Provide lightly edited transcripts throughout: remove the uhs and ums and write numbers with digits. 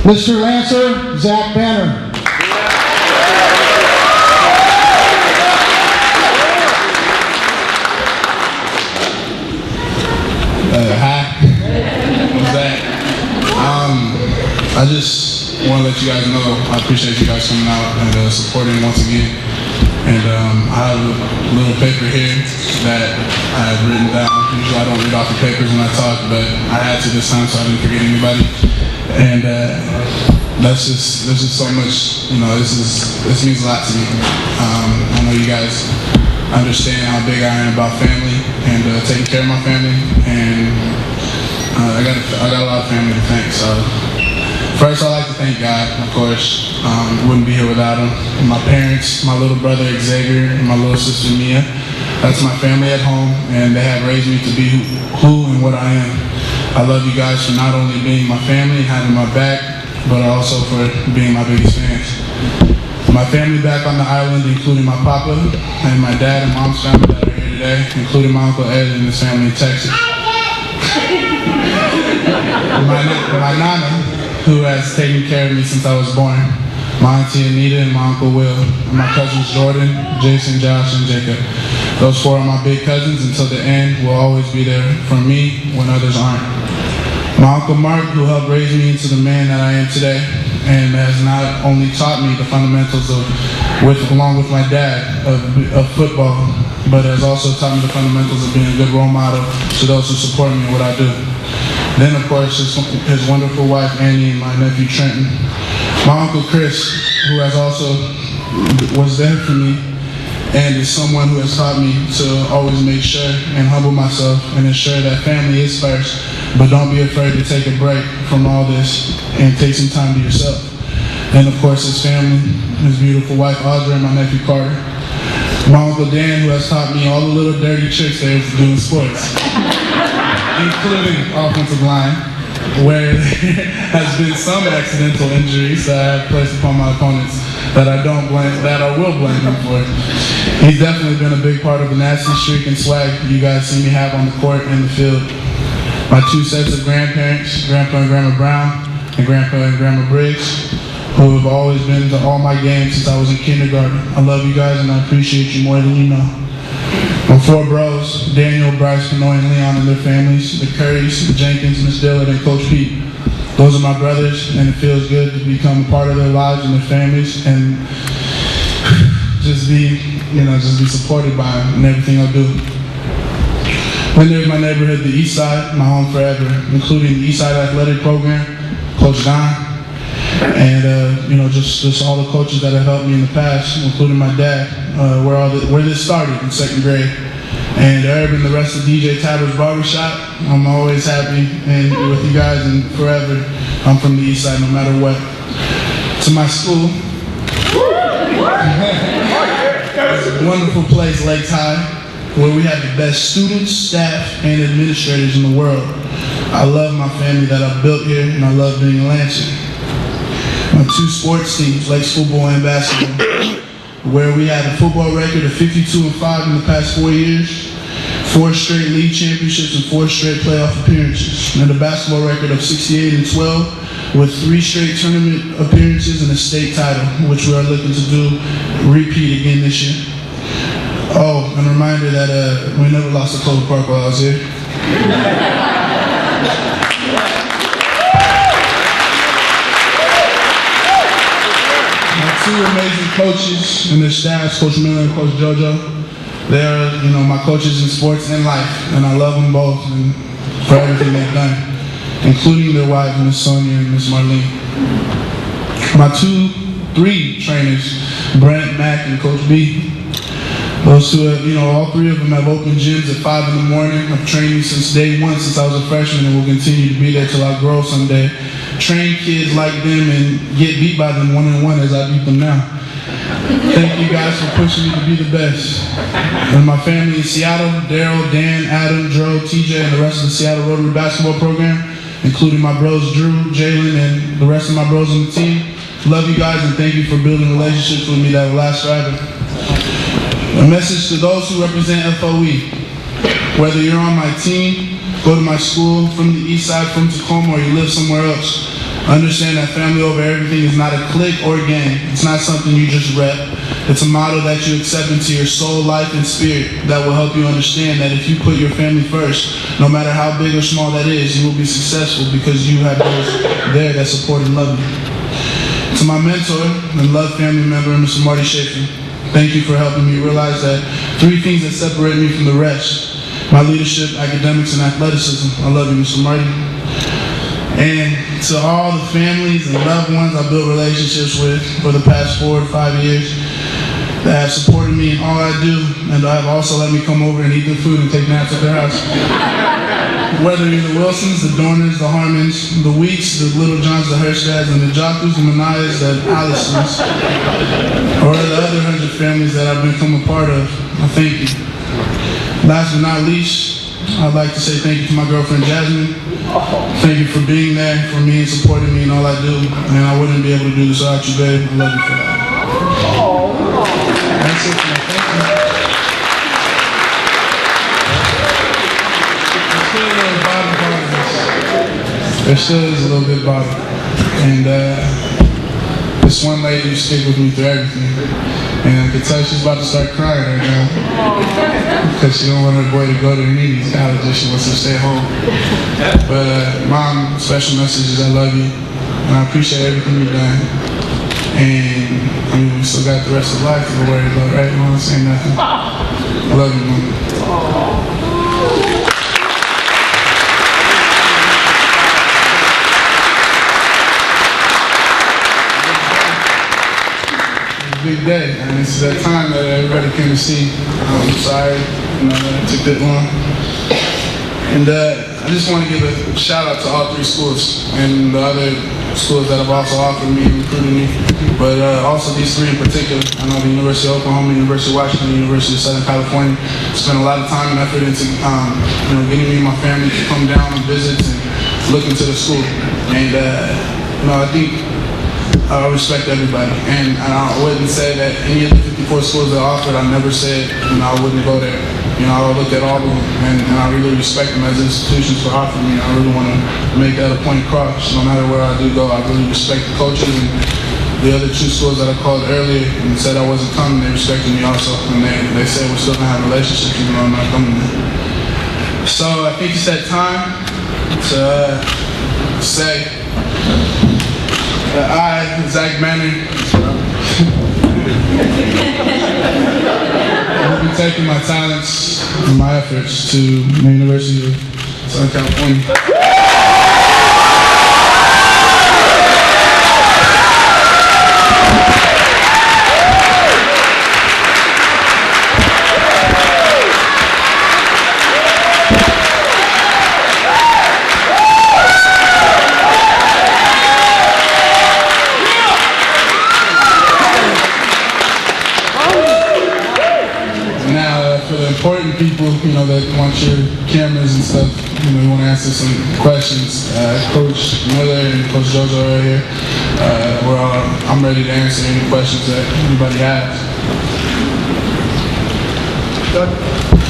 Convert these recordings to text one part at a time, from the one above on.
Mr. Lancer Zach Banner. Hi, I'm Zach. I just want to let you guys know I appreciate you guys coming out and supporting once again. And I have a little paper here that I have written down. Usually I don't read off the papers when I talk, but I had to this time so I didn't forget anybody. And there's just so much, you know, this means a lot to me. I know you guys understand how big I am about family and taking care of my family, and I got a lot of family to thank. So first, I'd like to thank God, of course. Wouldn't be here without him. My parents, my little brother Xavier, and my little sister Mia. That's my family at home, and they have raised me to be who and what I am. I love you guys for not only being my family and having my back, but also for being my biggest fans. My family back on the island, including my papa and my dad and mom's family that are here today, including my Uncle Ed and his family in Texas. My nana, who has taken care of me since I was born. My auntie Anita and my Uncle Will. And my cousins Jordan, Jason, Josh, and Jacob. Those four are my big cousins until the end, will always be there for me when others aren't. My Uncle Mark, who helped raise me into the man that I am today, and has not only taught me the fundamentals along with my dad, of football, but has also taught me the fundamentals of being a good role model to those who support me in what I do. Then, of course, his wonderful wife, Annie, and my nephew, Trenton. My Uncle Chris, who was there for me, and is someone who has taught me to always make sure and humble myself and ensure that family is first, but don't be afraid to take a break from all this and take some time to yourself. And of course his family, his beautiful wife Audrey, and my nephew Carter. My Uncle Dan, who has taught me all the little dirty tricks there to do in sports, including offensive line, where there has been some accidental injuries that I have placed upon my opponents that I will blame him for. He's definitely been a big part of the nasty streak and swag you guys see me have on the court and the field. My two sets of grandparents, Grandpa and Grandma Brown, and Grandpa and Grandma Briggs, who have always been to all my games since I was in kindergarten. I love you guys and I appreciate you more than you know. My four bros, Daniel, Bryce, Pinoy, and Leon and their families, the Currys, the Jenkins, Miss Dillard, and Coach Pete. Those are my brothers, and it feels good to become a part of their lives and their families, and just be supported by them in everything I do. Then there's my neighborhood, the East Side, my home forever, including the East Side Athletic Program, Coach Don, and just all the coaches that have helped me in the past, including my dad, where this started in second grade. And Herb and the rest of DJ Tabber's Barbershop, I'm always happy and with you guys, and forever, I'm from the East Side no matter what. To my school, it's a wonderful place, Lakes High, where we have the best students, staff, and administrators in the world. I love my family that I've built here, and I love being a Lancer. My two sports teams, Lakes football and basketball, where we had a football record of 52-5 in the past 4 years, 4 straight league championships, and 4 straight playoff appearances, and a basketball record of 68-12 with 3 straight tournament appearances and a state title, which we are looking to do repeat again this year. Oh, and a reminder that we never lost to Clover Park while I was here. Two amazing coaches and their staffs, Coach Miller and Coach JoJo. They are, my coaches in sports and life, and I love them both and for everything they've done, including their wives, Miss Sonia and Miss Marlene. My 3 trainers, Brent, Mac, and Coach B. Those two have, all 3 of them have open gyms at 5 in the morning. I've trained me since day 1, since I was a freshman, and will continue to be there till I grow someday. Train kids like them and get beat by them 1-on-1 as I beat them now. Thank you guys for pushing me to be the best. And my family in Seattle, Daryl, Dan, Adam, Dro, TJ, and the rest of the Seattle Rotary basketball program, including my bros Drew, Jalen, and the rest of my bros on the team. Love you guys and thank you for building relationships with me that will last forever. A message to those who represent FOE. Whether you're on my team, go to my school, from the East Side, from Tacoma, or you live somewhere else, Understand that family over everything is not a clique or gang. It's not something you just rep. It's a motto that you accept into your soul, life, and spirit that will help you understand that if you put your family first, no matter how big or small that is, you will be successful because you have those there that support and love you. To my mentor and loved family member, Mr. Marty Schaefer, thank you for helping me realize that 3 things that separate me from the rest: my leadership, academics, and athleticism. I love you, Mr. Marty. And to all the families and loved ones I built relationships with for the past 4 to 5 years that have supported me in all I do, and have also let me come over and eat their food and take naps at their house. Whether you're the Wilsons, the Dorners, the Harmons, the Weeks, the Little Johns, the Hirschdads, and the Jockus, the Manias, the Allisons, or the other 100 families that I've become a part of, I thank you. Last but not least, I'd like to say thank you to my girlfriend Jasmine. Thank you for being there for me and supporting me in all I do. And I wouldn't be able to do this without you, babe. I love you for that. That's it, man. Thank you. There's still a little bottom part of this. There still is a little bit bottom. And this one lady stick with me through everything. And I can tell she's about to start crying right now because she don't want her boy to go to Needy's college. She wants to stay home. But Mom, special message is I love you, and I appreciate everything you've done. And I mean, we still got the rest of life to worry about, right? You want to say nothing? I love you, Mom. Big day, and it's that time that everybody came to see. I'm sorry, that it took that long. And I just want to give a shout out to all 3 schools and the other schools that have also offered me and recruited me, but also these 3 in particular. I know the University of Oklahoma, University of Washington, University of Southern California spent a lot of time and effort into getting me and my family to come down and visit and look into the school. And I think I respect everybody, and I wouldn't say that any of the 54 schools that offered, I never said, I wouldn't go there. I looked at all of them, and I really respect them as institutions for offering me. I really want to make that a point across. No matter where I do go, I really respect the coaches, and the other 2 schools that I called earlier and said I wasn't coming, they respected me also, and they said we're still going to have relationships even though I'm not coming there. So I think it's that time to say, I, Zach Banner, will be taking my talents and my efforts to the University of Southern California. Important people, that want your cameras and stuff, you want to answer some questions. Coach Miller and Coach Jojo are here. I'm ready to answer any questions that anybody has.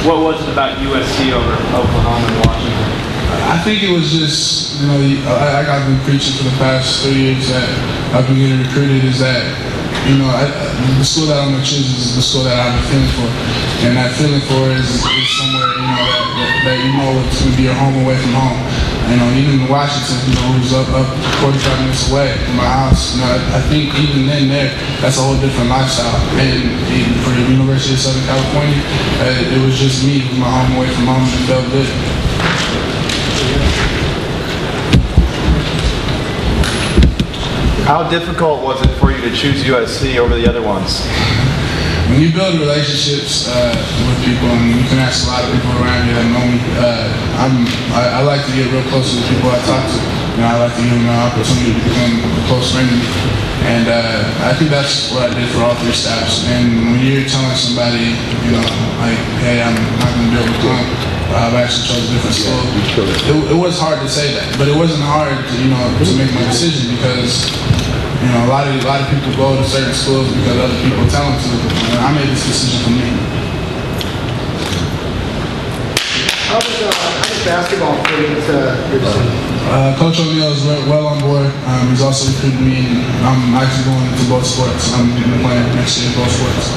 What was it about USC over Oklahoma and Washington? I think it was just, I've been preaching for the past 3 years that I've been getting recruited is that, the school that I'm going to choose is the school that I have a feeling for. And that feeling for is somewhere, that it's going to be your home away from home. Even in Washington, who's up 45 minutes away from my house, I think even then that's a whole different lifestyle. And for the University of Southern California, it was just me, my home away from home, and it felt good. How difficult was it for you to choose USC over the other ones? When you build relationships with people, and you can ask a lot of people around you that know me, I like to get real close to the people I talk to. I like to give them an opportunity to become a close friend to me. And I think that's what I did for all 3 staffs. And when you're telling somebody, hey, I'm not going to be able to come, I've actually chose a different school. It was hard to say that, but it wasn't hard to make my decision because a lot of people go to certain schools because other people tell them to. And I made this decision for me. How did basketball fit into your decision? Coach O'Neal is well on board. He's also recruited me, and I'm actually going into both sports. I'm playing next year in both sports.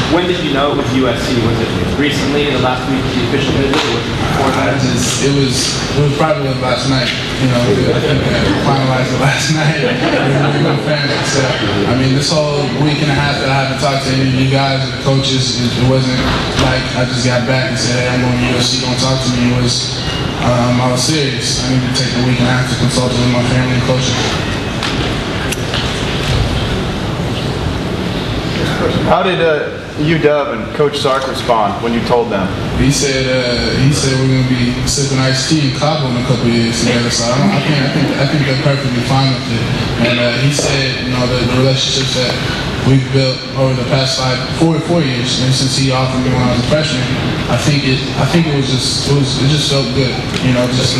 When did you know it was USC? Was it recently, in the last week of the official visit, or was it before that? It was probably last night. You know, I think I finalized it last night. With family. So, I mean, this whole week and a half that I haven't talked to any of you guys or the coaches, it wasn't like I just got back and said, hey, I'm going to USC, don't talk to me. It was, I was serious. I needed to take a week and a half to consult with my family and coaches. How did UW and Coach Sark respond when you told them? He said we're gonna be sipping iced tea in Cabo in a couple of years together. So I think they're perfectly fine with it. And he said, you know, the relationships that we've built over the past 4 years, and since he offered me when I was a freshman, I think it just felt good, you know, just to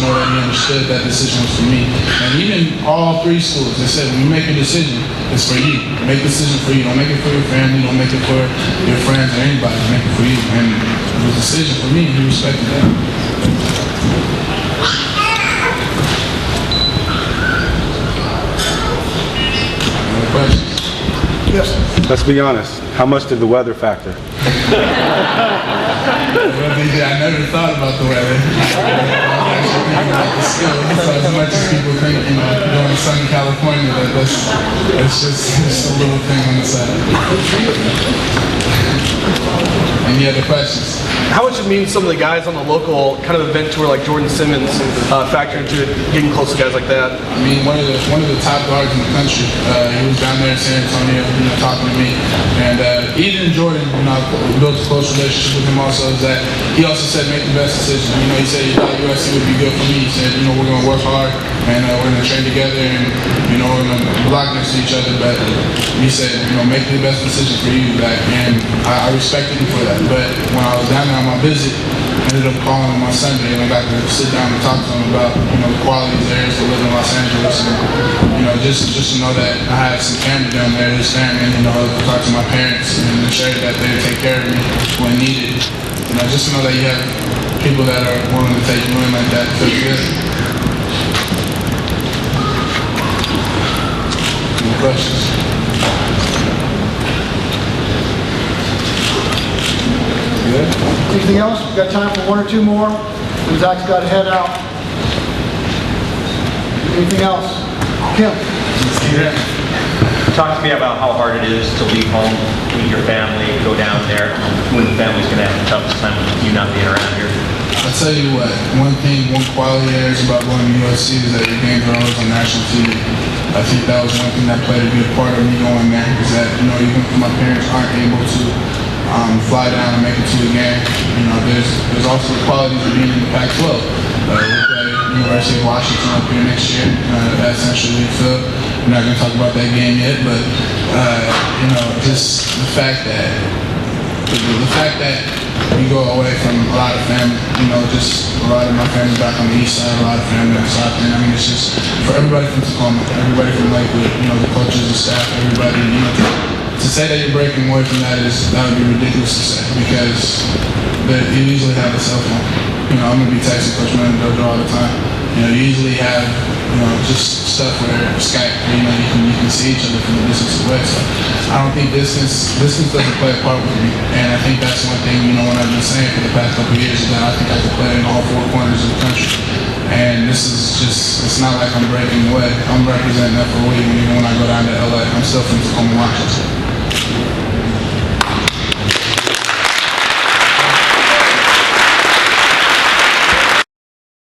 know that he understood that decision was for me. And even all 3 schools, they said when you make a decision, it's for you. Make a decision for you. Don't make it for your family. Don't make it for your friends or anybody. Make it for you. And it was a decision for me, and he respected that. Any questions? Yes. Let's be honest. How much did the weather factor? Well, DJ, I never thought about the weather. I was actually thinking about the skill. So as much as people think, you know, going to sunny California, that's just a little thing on the side. Any other questions? How much it means some of the guys on the local kind of event tour like Jordan Simmons factor into getting close to guys like that? I mean, one of the top guards in the country. He was down there in San Antonio, you know, talking to me. And even Jordan, you know, I built a close relationship with him also, is that he also said make the best decision. You know, he said he thought USC would be good for me. He said, you know, we're going to work hard and we're going to train together and, you know, we're going to block next to each other. But he said, you know, make the best decision for you. And I respected him for that. But when I was down there on my visit, I ended up calling him on Sunday and I got to sit down and talk to him about, you know, the qualities there is to live in Los Angeles and, you know, just to know that I have some family down there, his family, and, you know, talk to my parents and ensure that they take care of me when needed. You know, just to know that you have people that are willing to take you in like that feels good. Any questions? Good. Anything else? We've got time for 1 or 2 more. Zach's got to head out. Anything else? Kim? Talk to me about how hard it is to leave home, meet your family, go down there, when the family's going to have the toughest time with you not being around here. I'll tell you what, one quality there is about going to USC is that your games are always on national TV. I think that was one thing that played a good part of me going there, is that, you know, even if my parents aren't able to fly down and make it to a game, you know, there's also qualities of being in the Pac-12. We'll play University of Washington up here next year at Central League Field. We're not going to talk about that game yet, but you know, just the fact that you go away from a lot of family, you know, just a lot of my family back on the east side, a lot of family on the south end. I mean, it's just for everybody from Tacoma, everybody from Lakewood, you know, the coaches, the staff, everybody, you know, to say that you're breaking away from that would be ridiculous to say, because you usually have a cell phone. You know, I'm going to be texting Coach Miller and Dojo all the time. You know, you usually have, you know, just stuff where Skype, you know, you can see each other from the distance away. So I don't think distance doesn't play a part with me. And I think that's one thing, you know, what I've been saying for the past couple of years, is that I think I can play in all 4 corners of the country. And this is just, it's not like I'm breaking away. I'm representing that for a week, even when I go down to LA. I'm still from Tacoma, Washington.